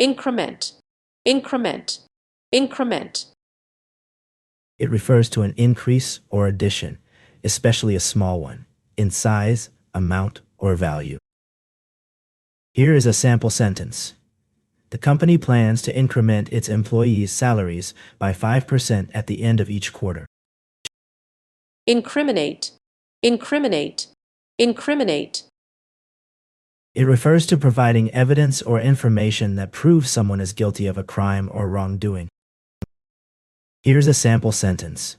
increment, increment, increment. It refers to an increase or addition, especially a small one, in size, amount, or value. Here is a sample sentence. The company plans to increment its employees' salaries by 5% at the end of each quarter. Incriminate, incriminate, incriminate. It refers to providing evidence or information that proves someone is guilty of a crime or wrongdoing. Here's a sample sentence.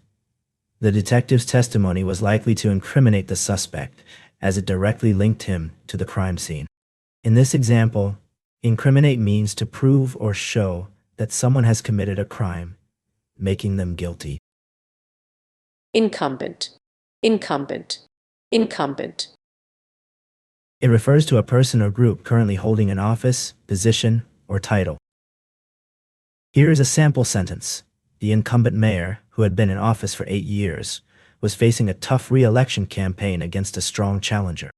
The detective's testimony was likely to incriminate the suspect, as it directly linked him to the crime scene. In this example, incriminate means to prove or show that someone has committed a crime, making them guilty. Incumbent, incumbent, incumbent. It refers to a person or group currently holding an office, position, or title. Here is a sample sentence. The incumbent mayor, who had been in office for 8 years, was facing a tough re-election campaign against a strong challenger.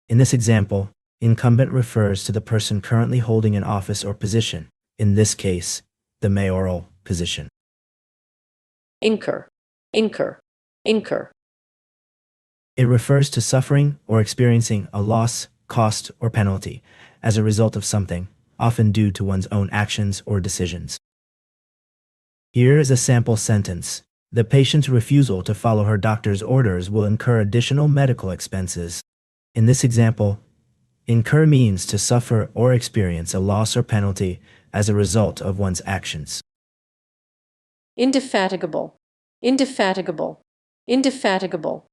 In this example, incumbent refers to the person currently holding an office or position, in this case, the mayoral position. Incur, incur, incur. It refers to suffering or experiencing a loss, cost, or penalty as a result of something, often due to one's own actions or decisions. Here is a sample sentence. The patient's refusal to follow her doctor's orders will incur additional medical expenses. In this example, incur means to suffer or experience a loss or penalty as a result of one's actions. Indefatigable, indefatigable, indefatigable.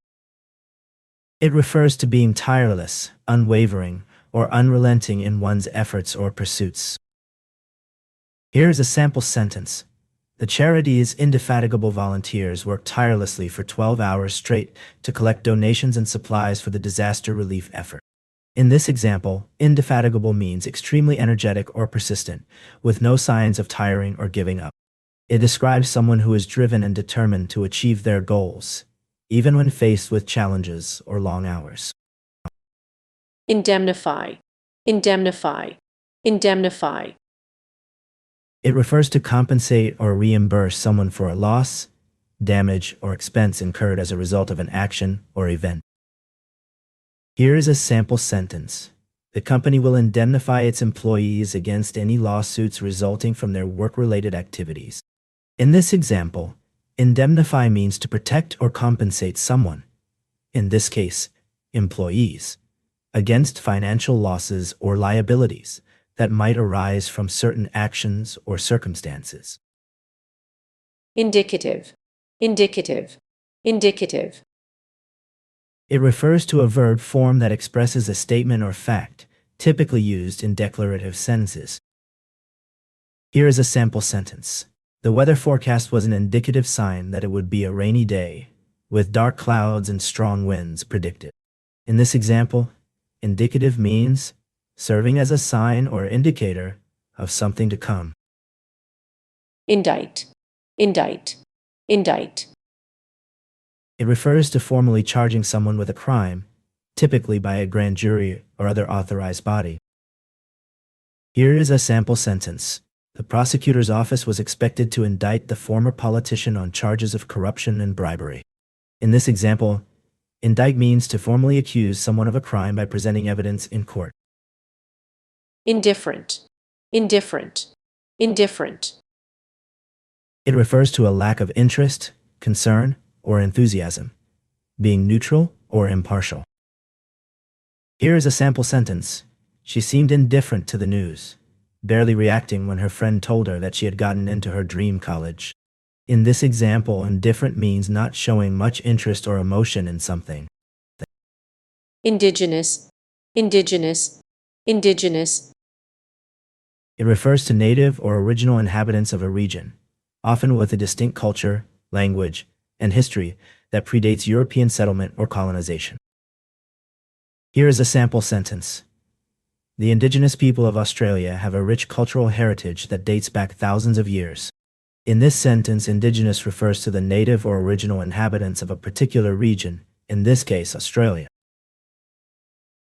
It refers to being tireless, unwavering, or unrelenting in one's efforts or pursuits. Here is a sample sentence. The charity's indefatigable volunteers worked tirelessly for 12 hours straight to collect donations and supplies for the disaster relief effort. In this example, indefatigable means extremely energetic or persistent, with no signs of tiring or giving up. It describes someone who is driven and determined to achieve their goals, even when faced with challenges or long hours. Indemnify, indemnify, indemnify. It refers to compensate or reimburse someone for a loss, damage, or expense incurred as a result of an action or event. Here is a sample sentence. The company will indemnify its employees against any lawsuits resulting from their work-related activities. In this example, indemnify means to protect or compensate someone, in this case, employees, against financial losses or liabilities that might arise from certain actions or circumstances. Indicative, indicative, indicative. It refers to a verb form that expresses a statement or fact, typically used in declarative sentences. Here is a sample sentence. The weather forecast was an indicative sign that it would be a rainy day, with dark clouds and strong winds predicted. In this example, indicative means serving as a sign or indicator of something to come. Indict, indict, indict. It refers to formally charging someone with a crime, typically by a grand jury or other authorized body. Here is a sample sentence. The prosecutor's office was expected to indict the former politician on charges of corruption and bribery. In this example, indict means to formally accuse someone of a crime by presenting evidence in court. Indifferent, indifferent, indifferent. It refers to a lack of interest, concern, or enthusiasm, being neutral or impartial. Here is a sample sentence. She seemed indifferent to the news, barely reacting when her friend told her that she had gotten into her dream college. In this example, indifferent means not showing much interest or emotion in something. Indigenous, indigenous, indigenous. It refers to native or original inhabitants of a region, often with a distinct culture, language, and history that predates European settlement or colonization. Here is a sample sentence. The indigenous people of Australia have a rich cultural heritage that dates back thousands of years. In this sentence, indigenous refers to the native or original inhabitants of a particular region, in this case, Australia.